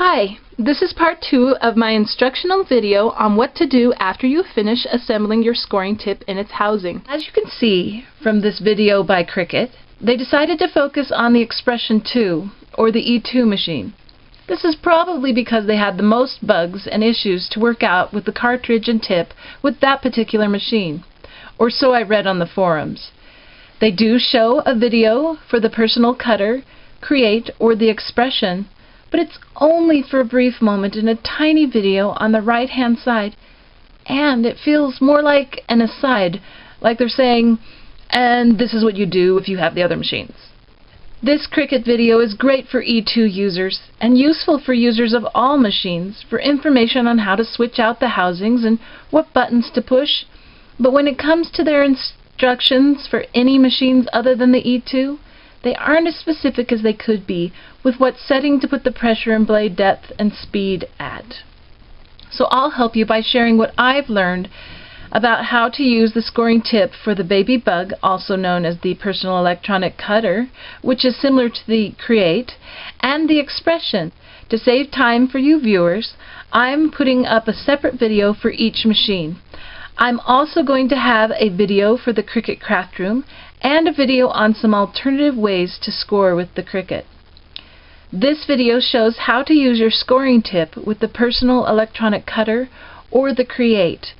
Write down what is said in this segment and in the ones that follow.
Hi, this is part 2 of my instructional video on what to do after you finish assembling your scoring tip in its housing. As you can see from this video by Cricut, they decided to focus on the Expression 2, or the E2 machine. This is probably because they had the most bugs and issues to work out with the cartridge and tip with that particular machine, or so I read on the forums. They do show a video for the Personal Cutter, Create, or the Expression, but it's only for a brief moment in a tiny video on the right-hand side, and it feels more like an aside, like they're saying, and this is what you do if you have the other machines. This Cricut video is great for E2 users and useful for users of all machines for information on how to switch out the housings and what buttons to push, but when it comes to their instructions for any machines other than the E2, they aren't as specific as they could be with what setting to put the pressure and blade depth and speed at. So I'll help you by sharing what I've learned about how to use the scoring tip for the Baby Bug, also known as the Personal Electronic Cutter, which is similar to the Create, and the Expression. To save time for you viewers, I'm putting up a separate video for each machine. I'm also going to have a video for the Cricut Craft Room and a video on some alternative ways to score with the Cricut. This video shows how to use your scoring tip with the Personal Electronic Cutter or the Create.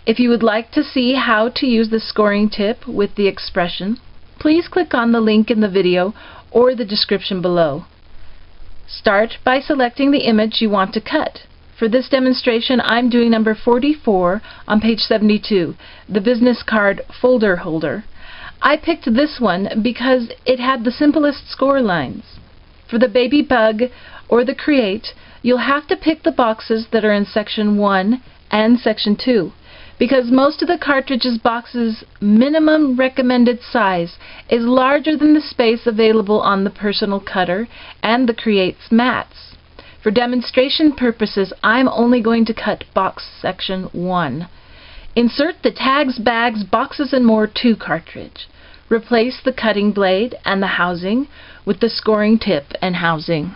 If you would like to see how to use the scoring tip with the Expression, please click on the link in the video or the description below. Start by selecting the image you want to cut. For this demonstration, I'm doing number 44 on page 72, the business card folder holder. I picked this one because it had the simplest score lines. For the Baby Bug or the Create, you'll have to pick the boxes that are in section 1 and section 2, because most of the cartridge's boxes' minimum recommended size is larger than the space available on the Personal Cutter and the Create's mats. For demonstration purposes, I'm only going to cut box section 1. Insert the Tags, Bags, Boxes and More 2 cartridge. Replace the cutting blade and the housing with the scoring tip and housing.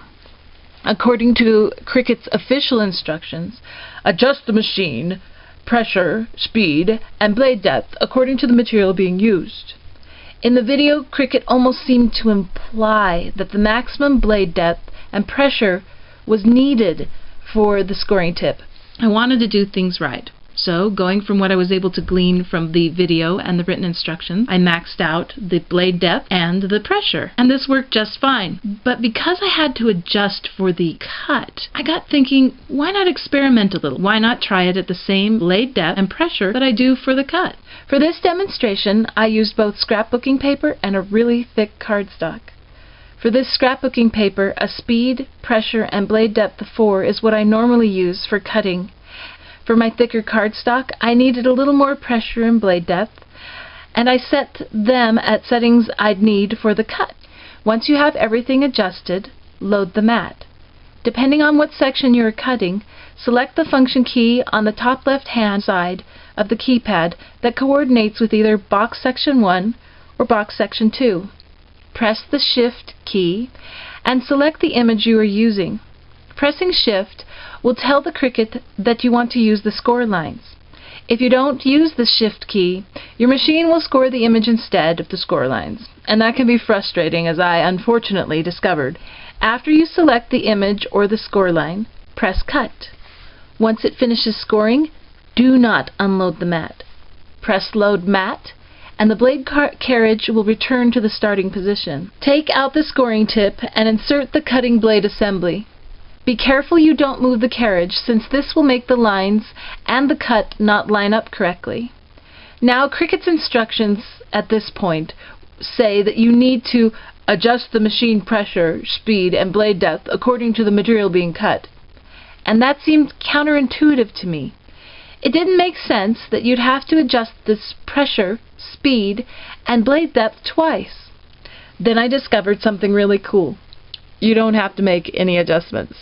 According to Cricut's official instructions, adjust the machine, pressure, speed, and blade depth according to the material being used. In the video, Cricut almost seemed to imply that the maximum blade depth and pressure was needed for the scoring tip. I wanted to do things right. So, going from what I was able to glean from the video and the written instructions, I maxed out the blade depth and the pressure. And this worked just fine. But because I had to adjust for the cut, I got thinking, why not experiment a little? Why not try it at the same blade depth and pressure that I do for the cut? For this demonstration, I used both scrapbooking paper and a really thick cardstock. For this scrapbooking paper, a speed, pressure, and blade depth of 4 is what I normally use for cutting. For my thicker cardstock, I needed a little more pressure and blade depth, and I set them at settings I'd need for the cut. Once you have everything adjusted, load the mat. Depending on what section you're cutting, select the function key on the top left-hand side of the keypad that coordinates with either box section 1 or box section 2. Press the Shift key and select the image you are using. Pressing Shift will tell the Cricut that you want to use the score lines. If you don't use the Shift key, your machine will score the image instead of the score lines, and that can be frustrating, as I unfortunately discovered. After you select the image or the score line, press Cut. Once it finishes scoring, do not unload the mat. Press Load Mat, and the blade carriage will return to the starting position. Take out the scoring tip and insert the cutting blade assembly. Be careful you don't move the carriage, since this will make the lines and the cut not line up correctly. Now, Cricut's instructions at this point say that you need to adjust the machine pressure, speed, and blade depth according to the material being cut. And that seemed counterintuitive to me. It didn't make sense that you'd have to adjust this pressure, speed, and blade depth twice. Then I discovered something really cool. You don't have to make any adjustments.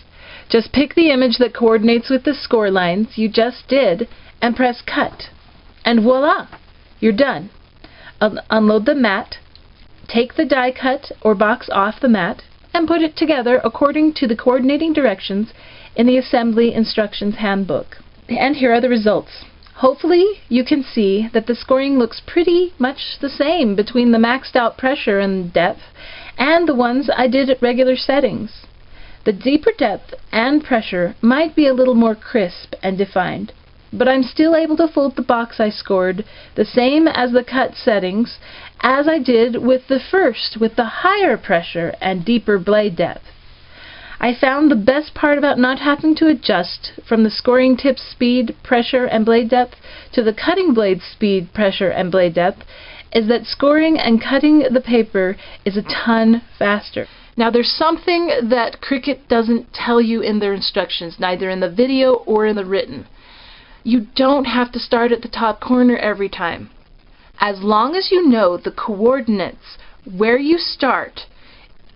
Just pick the image that coordinates with the score lines you just did and press Cut. And voila! You're done. Unload the mat, take the die cut or box off the mat, and put it together according to the coordinating directions in the Assembly Instructions Handbook. And here are the results. Hopefully you can see that the scoring looks pretty much the same between the maxed out pressure and depth and the ones I did at regular settings. The deeper depth and pressure might be a little more crisp and defined, but I'm still able to fold the box I scored the same as the cut settings as I did with the first, with the higher pressure and deeper blade depth. I found the best part about not having to adjust from the scoring tip speed, pressure, and blade depth to the cutting blade speed, pressure, and blade depth is that scoring and cutting the paper is a ton faster. Now there's something that Cricut doesn't tell you in their instructions, neither in the video or in the written. You don't have to start at the top corner every time. As long as you know the coordinates where you start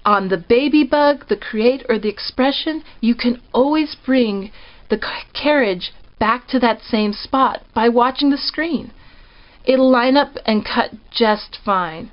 on the baby bug, the create, or the expression, you can always bring the carriage back to that same spot by watching the screen. It'll line up and cut just fine.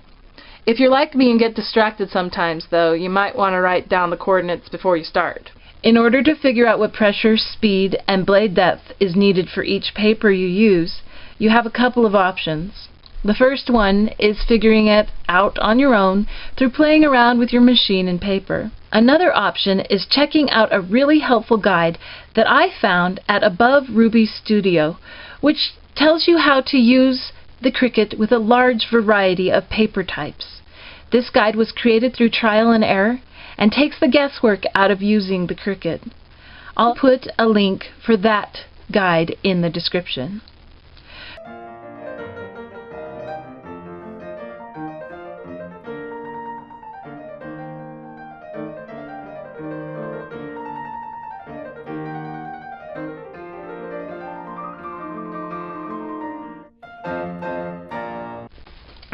If you're like me and get distracted sometimes, though, you might want to write down the coordinates before you start. In order to figure out what pressure, speed, and blade depth is needed for each paper you use, you have a couple of options. The first one is figuring it out on your own through playing around with your machine and paper. Another option is checking out a really helpful guide that I found at Above Ruby Studio, which tells you how to use the Cricut with a large variety of paper types. This guide was created through trial and error and takes the guesswork out of using the Cricut. I'll put a link for that guide in the description.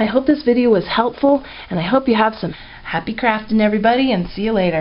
I hope this video was helpful, and I hope you have some happy crafting, everybody, and see you later.